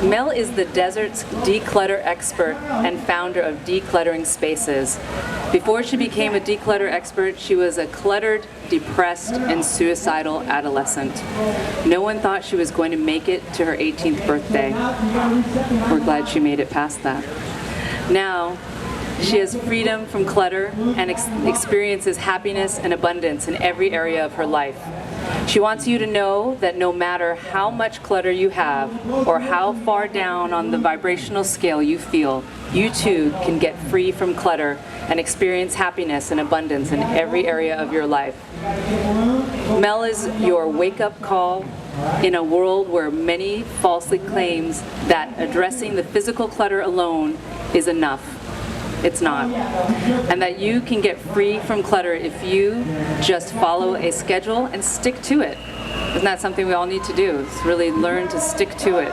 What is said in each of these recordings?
Mel is the desert's de-clutter expert and founder of Decluttering Spaces. Before she became a declutter expert, she was a cluttered, depressed, and suicidal adolescent. No one thought she was going to make it to her 18th birthday. We're glad she made it past that. Now, she has freedom from clutter and experiences happiness and abundance in every area of her life. She wants you to know that no matter how much clutter you have or how far down on the vibrational scale you feel, you too can get free from clutter and experience happiness and abundance in every area of your life. Mel is your wake-up call in a world where many falsely claims that addressing the physical clutter alone is enough. It's not. And that you can get free from clutter if you just follow a schedule and stick to it. Isn't that something we all need to do? Is really learn to stick to it.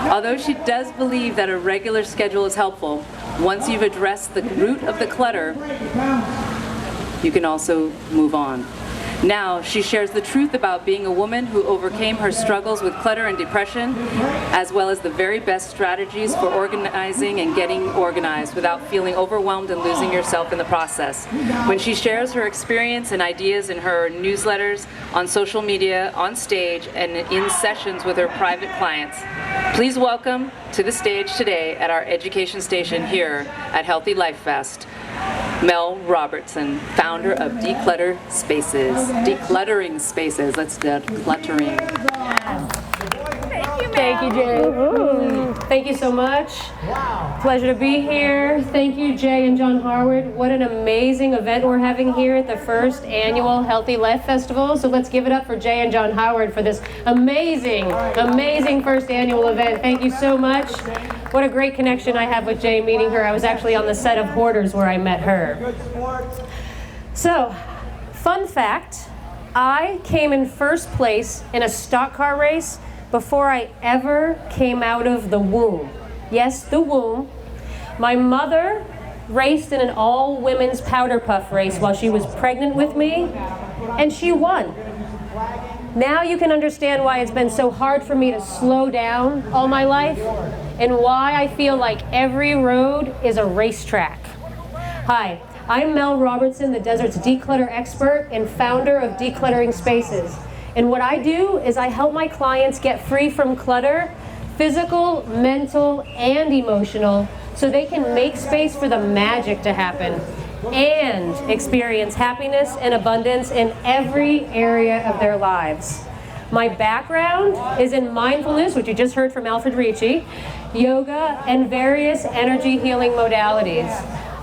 Although she does believe that a regular schedule is helpful, once you've addressed the root of the clutter, you can also move on. Now, she shares the truth about being a woman who overcame her struggles with clutter and depression, as well as the very best strategies for organizing and getting organized without feeling overwhelmed and losing yourself in the process. When she shares her experience and ideas in her newsletters, on social media, on stage, and in sessions with her private clients, please welcome to the stage today at our education station here at Healthy Life Fest, Mel Robertson, founder of De-Clutter Spaces. Decluttering Spaces. Let's decluttering. Thank you, Jay. Thank you so much. Wow. Pleasure to be here. Thank you, Jay and John Harwood. What an amazing event we're having here at the first annual Healthy Life Festival. So let's give it up for Jay and John Harwood for this amazing first annual event. Thank you so much. What a great connection I have with Jay meeting her. I was actually on the set of Hoarders where I met her. So, fun fact, I came in first place in a stock car race before I ever came out of the womb. Yes, the womb. My mother raced in an all-women's powder puff race while she was pregnant with me, and she won. Now you can understand why it's been so hard for me to slow down all my life, and why I feel like every road is a racetrack. Hi, I'm Mel Robertson, the desert's declutter expert and founder of Decluttering Spaces. And what I do is I help my clients get free from clutter, physical, mental, and emotional, so they can make space for the magic to happen and experience happiness and abundance in every area of their lives. My background is in mindfulness, which you just heard from Alfred Ricci, yoga, and various energy healing modalities.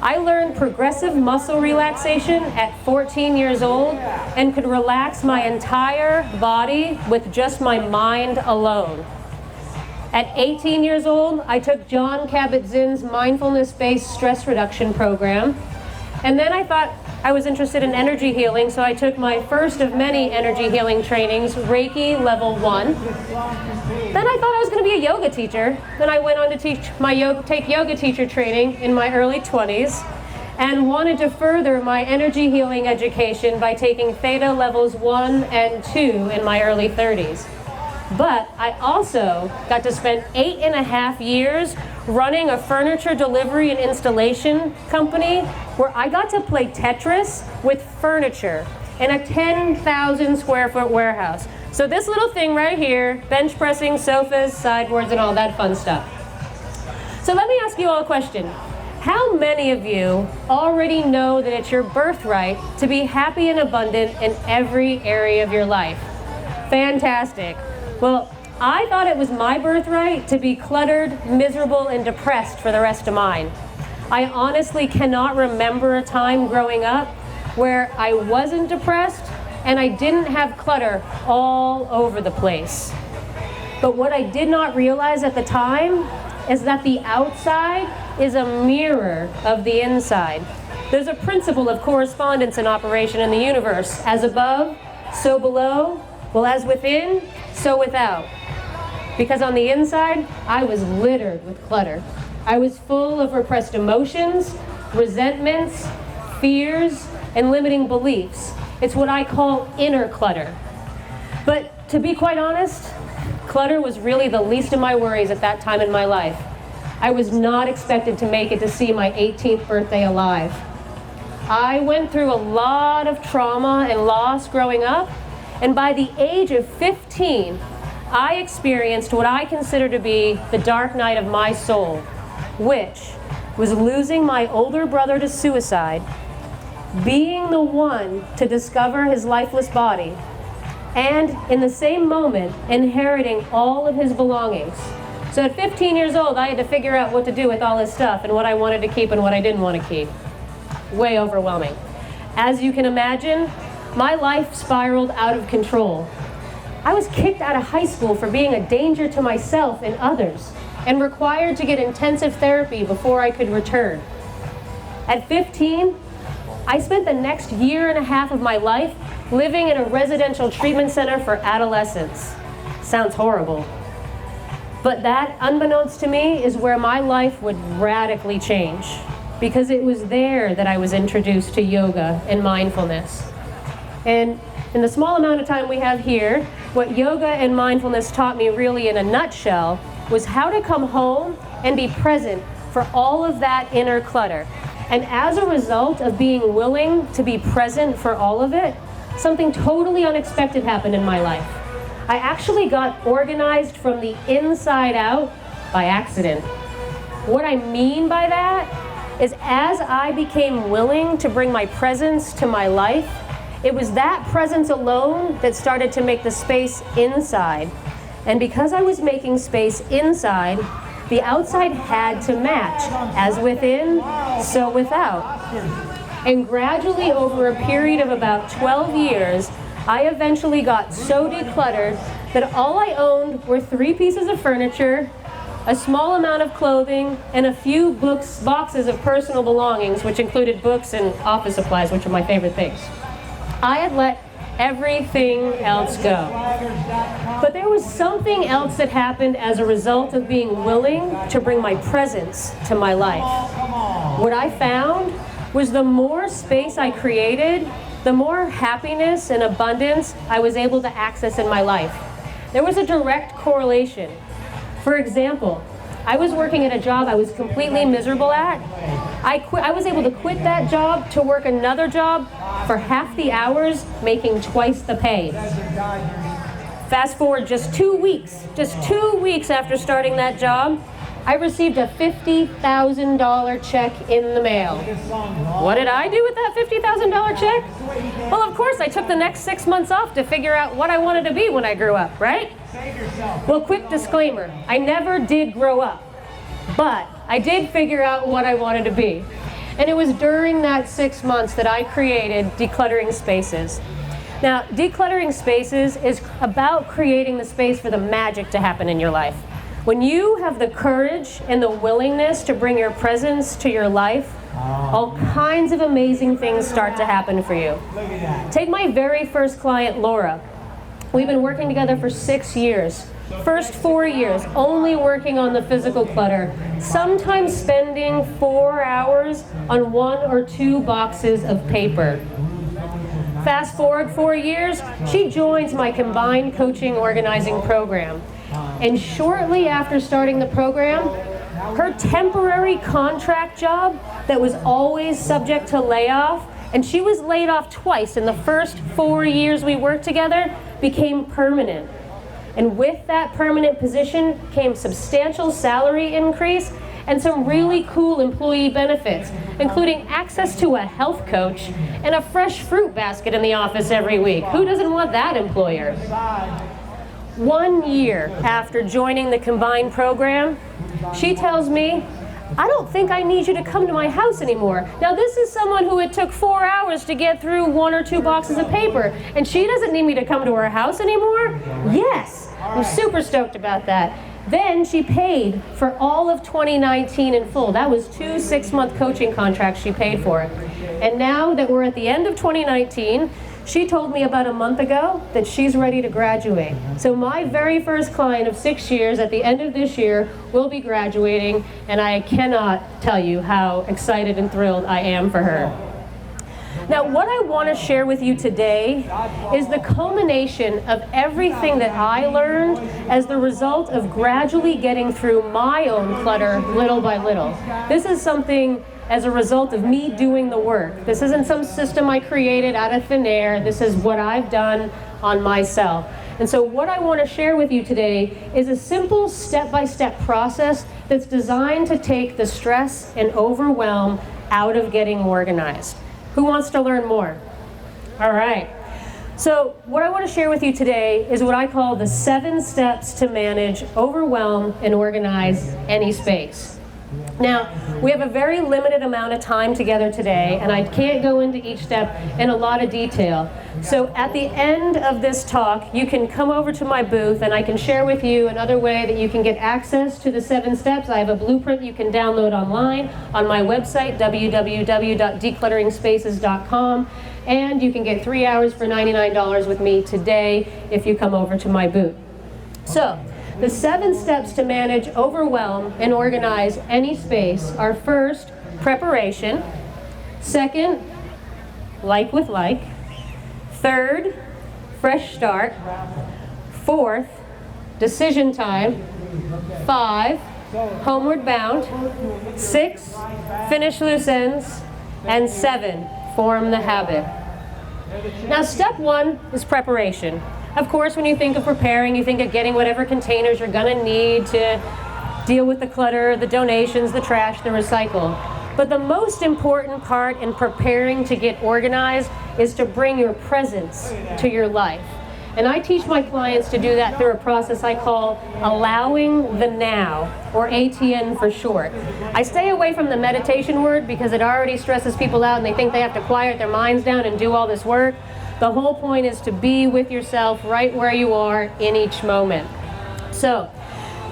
I learned progressive muscle relaxation at 14 years old and could relax my entire body with just my mind alone. At 18 years old, I took John Kabat-Zinn's mindfulness-based stress reduction program. And then I thought I was interested in energy healing, so I took my first of many energy healing trainings, Reiki Level 1. Then I thought I was going to be a yoga teacher. Then I went on to take yoga teacher training in my early 20s and wanted to further my energy healing education by taking Theta Levels 1 and 2 in my early 30s. But I also got to spend 8.5 years running a furniture delivery and installation company where I got to play Tetris with furniture in a 10,000 square foot warehouse. So this little thing right here, bench pressing, sofas, sideboards, and all that fun stuff. So let me ask you all a question. How many of you already know that it's your birthright to be happy and abundant in every area of your life? Fantastic. Well, I thought it was my birthright to be cluttered, miserable, and depressed for the rest of mine. I honestly cannot remember a time growing up where I wasn't depressed and I didn't have clutter all over the place. But what I did not realize at the time is that the outside is a mirror of the inside. There's a principle of correspondence in operation in the universe. As above, so below. Well, as within, so without. Because on the inside, I was littered with clutter. I was full of repressed emotions, resentments, fears, and limiting beliefs. It's what I call inner clutter. But to be quite honest, Clutter was really the least of my worries at that time in my life. I was not expected to make it to see my 18th birthday alive. I went through a lot of trauma and loss growing up, and by the age of 15, I experienced what I consider to be the dark night of my soul, which was losing my older brother to suicide, being the one to discover his lifeless body, and in the same moment, inheriting all of his belongings. So at 15 years old, I had to figure out what to do with all his stuff and what I wanted to keep and what I didn't want to keep. Way overwhelming. As you can imagine, my life spiraled out of control. I was kicked out of high school for being a danger to myself and others, and required to get intensive therapy before I could return. At 15, I spent the next year and a half of my life living in a residential treatment center for adolescents. Sounds horrible. But that, unbeknownst to me, is where my life would radically change, because it was there that I was introduced to yoga and mindfulness. And in the small amount of time we have here, what yoga and mindfulness taught me really in a nutshell was how to come home and be present for all of that inner clutter. And as a result of being willing to be present for all of it, something totally unexpected happened in my life. I actually got organized from the inside out by accident. What I mean by that is, as I became willing to bring my presence to my life, it was that presence alone that started to make the space inside. And because I was making space inside, the outside had to match. As within, so without. And gradually, over a period of about 12 years, I eventually got so decluttered that all I owned were 3 pieces of furniture, a small amount of clothing, and a few boxes of personal belongings, which included books and office supplies, which are my favorite things. I had let everything else go. But there was something else that happened as a result of being willing to bring my presence to my life. What I found was the more space I created, the more happiness and abundance I was able to access in my life. There was a direct correlation. For example, I was working at a job I was completely miserable at. I was able to quit that job to work another job for half the hours, making twice the pay. Fast forward just 2 weeks after starting that job, I received a $50,000 check in the mail. What did I do with that $50,000 check? Well, of course, I took the next 6 months off to figure out what I wanted to be when I grew up, right? Well, quick disclaimer, I never did grow up, but I did figure out what I wanted to be. And it was during that 6 months that I created De-Cluttering Spaces. Now, De-Cluttering Spaces is about creating the space for the magic to happen in your life. When you have the courage and the willingness to bring your presence to your life, all kinds of amazing things start to happen for you. Take my very first client, Laura. We've been working together for 6 years. First 4 years, only working on the physical clutter, sometimes spending 4 hours on 1 or 2 boxes of paper. Fast forward 4 years, she joins my combined coaching organizing program. And shortly after starting the program, her temporary contract job that was always subject to layoff, and she was laid off twice in the first 4 years we worked together, became permanent. And with that permanent position came substantial salary increase and some really cool employee benefits, including access to a health coach and a fresh fruit basket in the office every week. Who doesn't want that employer? 1 year after joining the combined program, she tells me, I don't think I need you to come to my house anymore. Now this is someone who it took 4 hours to get through 1 or 2 boxes of paper, and she doesn't need me to come to her house anymore? Yes, I'm super stoked about that. Then she paid for all of 2019 in full. That was 2 6-month coaching contracts she paid for. And now that we're at the end of 2019, she told me about a month ago that she's ready to graduate. So my very first client of 6 years at the end of this year will be graduating, and I cannot tell you how excited and thrilled I am for her. Now, what I want to share with you today is the culmination of everything that I learned as the result of gradually getting through my own clutter little by little. This is something as a result of me doing the work. This isn't some system I created out of thin air. This is what I've done on myself. And so what I want to share with you today is a simple step-by-step process that's designed to take the stress and overwhelm out of getting organized. Who wants to learn more? All right. So what I want to share with you today is what I call the 7 steps to manage, overwhelm, and organize any space. Now, we have a very limited amount of time together today, and I can't go into each step in a lot of detail. So at the end of this talk, you can come over to my booth and I can share with you another way that you can get access to the 7 steps. I have a blueprint you can download online on my website, www.decluttering.spaces.com, and you can get 3 hours for $99 with me today if you come over to my booth. So, the 7 steps to manage, overwhelm, and organize any space are: first, preparation; second, like with like; third, fresh start; fourth, decision time; 5, homeward bound; 6, finish loose ends; and 7, form the habit. Now, step 1 is preparation. Of course, when you think of preparing, you think of getting whatever containers you're going to need to deal with the clutter, the donations, the trash, the recycle. But the most important part in preparing to get organized is to bring your presence to your life. And I teach my clients to do that through a process I call allowing the now, or ATN for short. I stay away from the meditation word because it already stresses people out and they think they have to quiet their minds down and do all this work. The whole point is to be with yourself right where you are in each moment. So,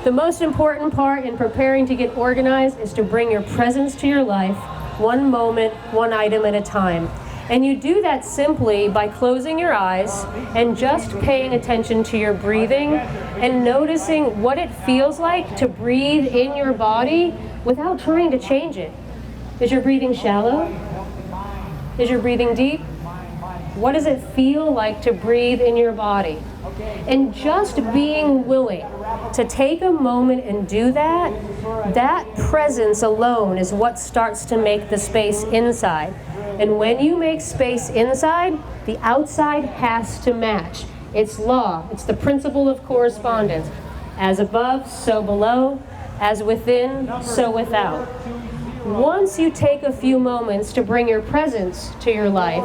the most important part in preparing to get organized is to bring your presence to your life, one moment, one item at a time. And you do that simply by closing your eyes and just paying attention to your breathing and noticing what it feels like to breathe in your body without trying to change it. Is your breathing shallow? Is your breathing deep? What does it feel like to breathe in your body? And just being willing to take a moment and do that, that presence alone is what starts to make the space inside. And when you make space inside, the outside has to match. It's law. It's the principle of correspondence. As above, so below. As within, so without. Once you take a few moments to bring your presence to your life,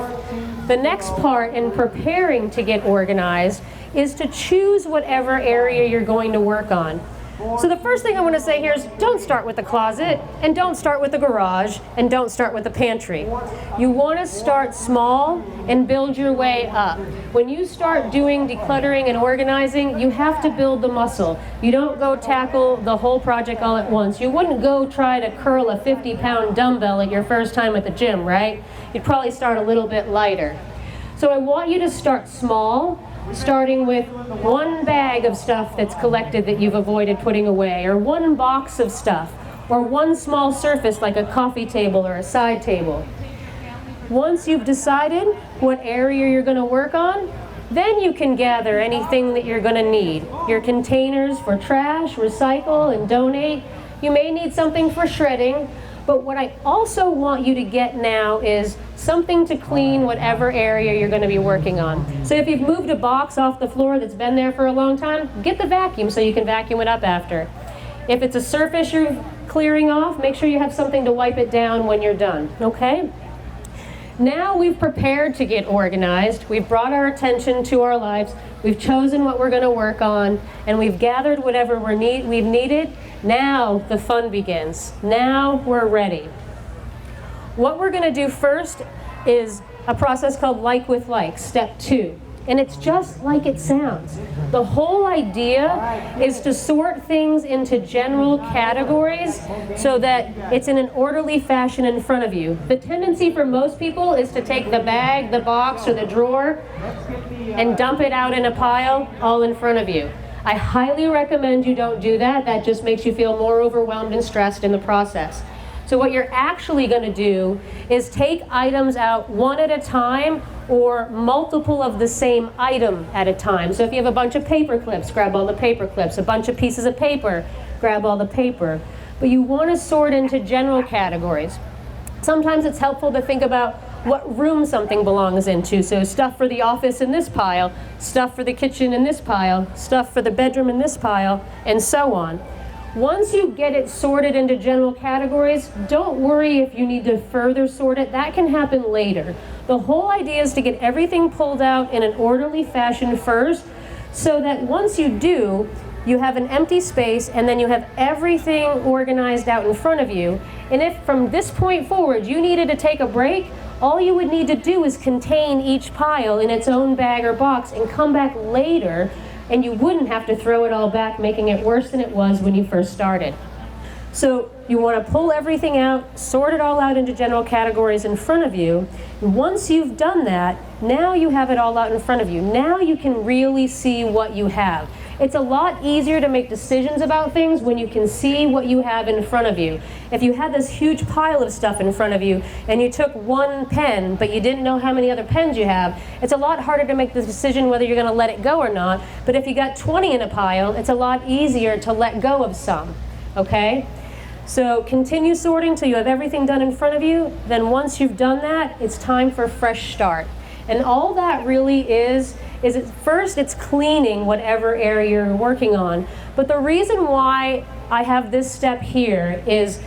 the next part in preparing to get organized is to choose whatever area you're going to work on. So the first thing I want to say here is don't start with the closet, and don't start with the garage, and don't start with the pantry. You want to start small and build your way up. When you start doing decluttering and organizing, you have to build the muscle. You don't go tackle the whole project all at once. You wouldn't go try to curl a 50-pound dumbbell at your first time at the gym, right? You'd probably start a little bit lighter. So I want you to start small, starting with one bag of stuff that's collected that you've avoided putting away, or one box of stuff, or one small surface like a coffee table or a side table. Once you've decided what area you're going to work on, then you can gather anything that you're going to need. Your containers for trash, recycle, and donate. You may need something for shredding, but what I also want you to get now is something to clean whatever area you're going to be working on. So if you've moved a box off the floor that's been there for a long time, get the vacuum so you can vacuum it up after. If it's a surface you're clearing off, make sure you have something to wipe it down when you're done, okay? Now we've prepared to get organized, we've brought our attention to our lives, we've chosen what we're going to work on, and we've gathered whatever we've needed. Now the fun begins. Now we're ready. What we're going to do first is a process called like with like, step 2. And it's just like it sounds. The whole idea is to sort things into general categories so that it's in an orderly fashion in front of you. The tendency for most people is to take the bag, the box, or the drawer and dump it out in a pile all in front of you. I highly recommend you don't do that. That just makes you feel more overwhelmed and stressed in the process. So what you're actually going to do is take items out one at a time or multiple of the same item at a time. So if you have a bunch of paper clips, grab all the paper clips. A bunch of pieces of paper, grab all the paper. But you want to sort into general categories. Sometimes it's helpful to think about what room something belongs into. So stuff for the office in this pile, stuff for the kitchen in this pile, stuff for the bedroom in this pile, and so on. Once you get it sorted into general categories, don't worry if you need to further sort it. That can happen later. The whole idea is to get everything pulled out in an orderly fashion first, so that once you do, you have an empty space and then you have everything organized out in front of you. And if from this point forward you needed to take a break, all you would need to do is contain each pile in its own bag or box and come back later, and you wouldn't have to throw it all back, making it worse than it was when you first started. So you want to pull everything out, sort it all out into general categories in front of you. And once you've done that, now you have it all out in front of you. Now you can really see what you have. It's a lot easier to make decisions about things when you can see what you have in front of you. If you had this huge pile of stuff in front of you and you took one pen but you didn't know how many other pens you have, it's a lot harder to make the decision whether you're going to let it go or not. But if you got 20 in a pile, it's a lot easier to let go of some, okay? So continue sorting till you have everything done in front of you. Then once you've done that, it's time for a fresh start. And all that really is first it's cleaning whatever area you're working on. But the reason why I have this step here is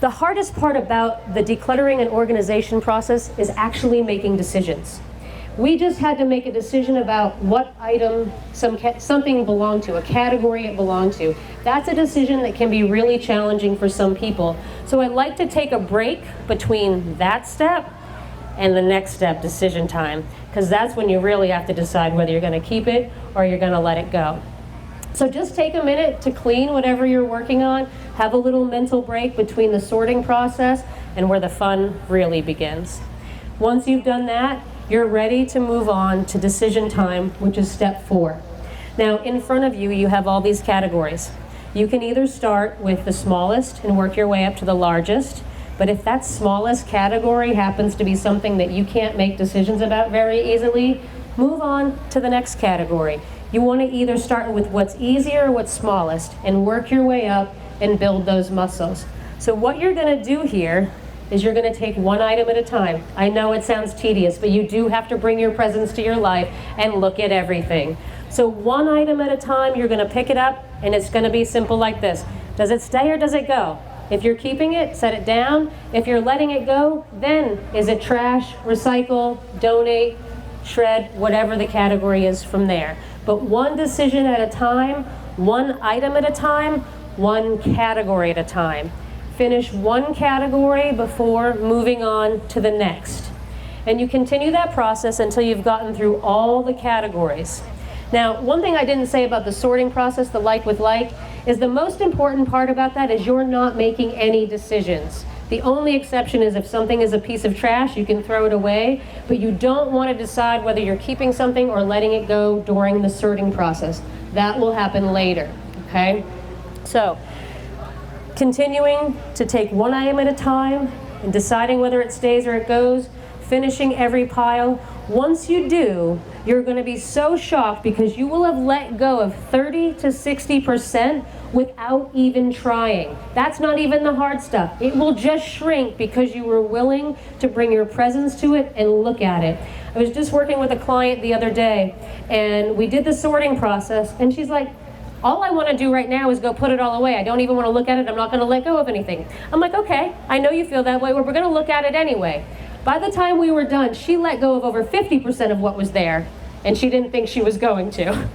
the hardest part about the decluttering and organization process is actually making decisions. We just had to make a decision about what item something belonged to, a category it belonged to. That's a decision that can be really challenging for some people. So I like to take a break between that step and the next step, decision time, because that's when you really have to decide whether you're going to keep it or you're going to let it go. So just take a minute to clean whatever you're working on, have a little mental break between the sorting process and where the fun really begins. Once you've done that, you're ready to move on to decision time, which is step 4. Now, in front of you, you have all these categories. You can either start with the smallest and work your way up to the largest. But if that smallest category happens to be something that you can't make decisions about very easily, move on to the next category. You want to either start with what's easier or what's smallest and work your way up and build those muscles. So what you're going to do here is you're going to take one item at a time. I know it sounds tedious, but you do have to bring your presence to your life and look at everything. So one item at a time, you're going to pick it up, and it's going to be simple like this. Does it stay or does it go? If you're keeping it, set it down. If you're letting it go, then is it trash, recycle, donate, shred, whatever the category is from there. But one decision at a time, one item at a time, one category at a time. Finish one category before moving on to the next. And you continue that process until you've gotten through all the categories. Now, one thing I didn't say about the sorting process, the like with like, is the most important part about that is you're not making any decisions. The only exception is if something is a piece of trash, you can throw it away, but you don't want to decide whether you're keeping something or letting it go during the sorting process. That will happen later, okay? So, continuing to take one item at a time and deciding whether it stays or it goes, finishing every pile. Once you do, you're going to be so shocked because you will have let go of 30 to 60% without even trying. That's not even the hard stuff. It will just shrink because you were willing to bring your presence to it and look at it. I was just working with a client the other day, and we did the sorting process, and she's like, all I want to do right now is go put it all away. I don't even want to look at it. I'm not going to let go of anything. I'm like, okay, I know you feel that way. Well, we're going to look at it anyway. By the time we were done, she let go of over 50% of what was there, and she didn't think she was going to.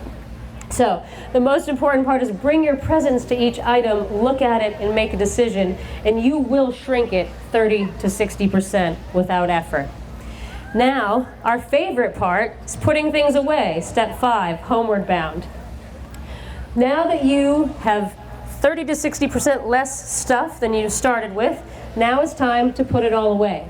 So the most important part is bring your presence to each item, look at it, and make a decision, and you will shrink it 30 to 60% without effort. Now, our favorite part is putting things away. Step 5, homeward bound. Now that you have 30 to 60% less stuff than you started with, now it's time to put it all away.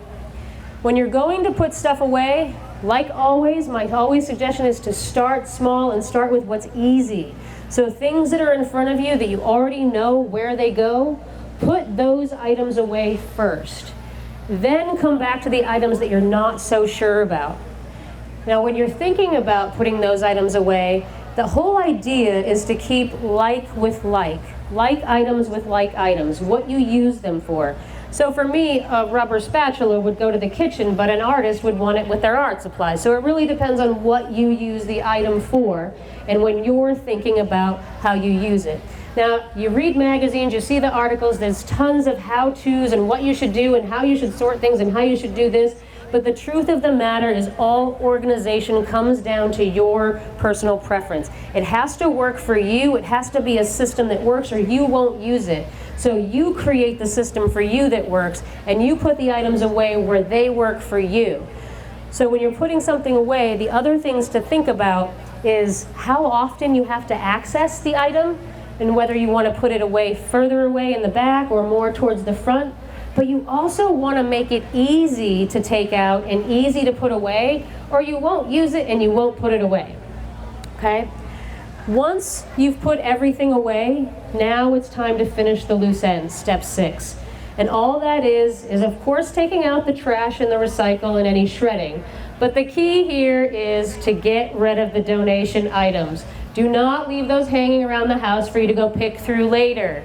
When you're going to put stuff away, like always, my suggestion is to start small and start with what's easy. So things that are in front of you that you already know where they go, Put those items away first. Then come back to the items that you're not so sure about. Now, when you're thinking about putting those items away, the whole idea is to keep like with like items with like items, what you use them for. So for me, a rubber spatula would go to the kitchen, but an artist would want it with their art supplies. So it really depends on what you use the item for and when you're thinking about how you use it. Now, you read magazines, you see the articles, there's tons of how-tos and what you should do and how you should sort things and how you should do this. But the truth of the matter is all organization comes down to your personal preference. It has to work for you. It has to be a system that works or you won't use it. So you create the system for you that works and you put the items away where they work for you. So when you're putting something away, the other things to think about is how often you have to access the item and whether you want to put it away further away in the back or more towards the front. But you also want to make it easy to take out and easy to put away, or you won't use it and you won't put it away. Okay? Once you've put everything away, now it's time to finish the loose ends, step 6. And all that is of course taking out the trash and the recycle and any shredding. But the key here is to get rid of the donation items. Do not leave those hanging around the house for you to go pick through later.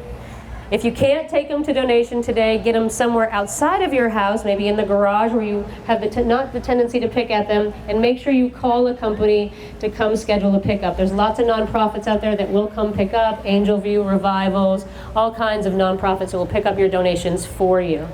If you can't take them to donation today, get them somewhere outside of your house, maybe in the garage where you have not the tendency to pick at them, and make sure you call a company to come schedule a pickup. There's lots of nonprofits out there that will come pick up, Angel View, Revivals, all kinds of nonprofits that will pick up your donations for you.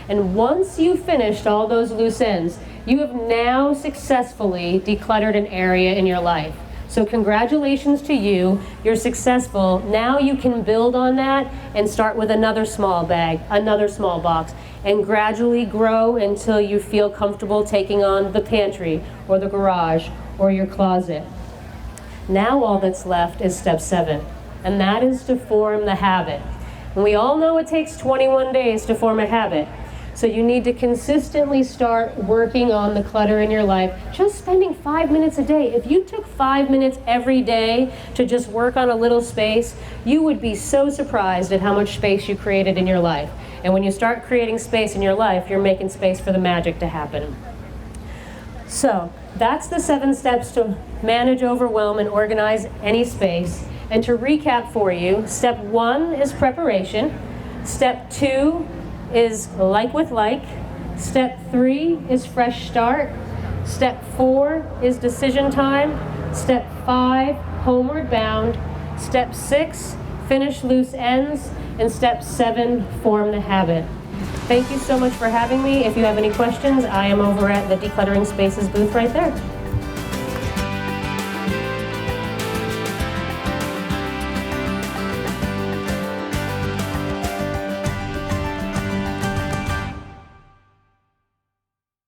And once you've finished all those loose ends, you have now successfully decluttered an area in your life. So congratulations to you, you're successful. Now you can build on that and start with another small bag, another small box, and gradually grow until you feel comfortable taking on the pantry or the garage or your closet. Now all that's left is step 7, and that is to form the habit. And we all know it takes 21 days to form a habit. So you need to consistently start working on the clutter in your life, just spending 5 minutes a day. If you took 5 minutes every day to just work on a little space, you would be so surprised at how much space you created in your life. And when you start creating space in your life, you're making space for the magic to happen. So that's the 7 steps to manage overwhelm and organize any space. And to recap for you, step 1 is preparation. Step 2 is like with like. Step 3 is fresh start. Step 4 is decision time. Step 5, homeward bound. Step 6, finish loose ends. And step 7, form the habit. Thank you so much for having me. If you have any questions, I am over at the Decluttering Spaces booth right there.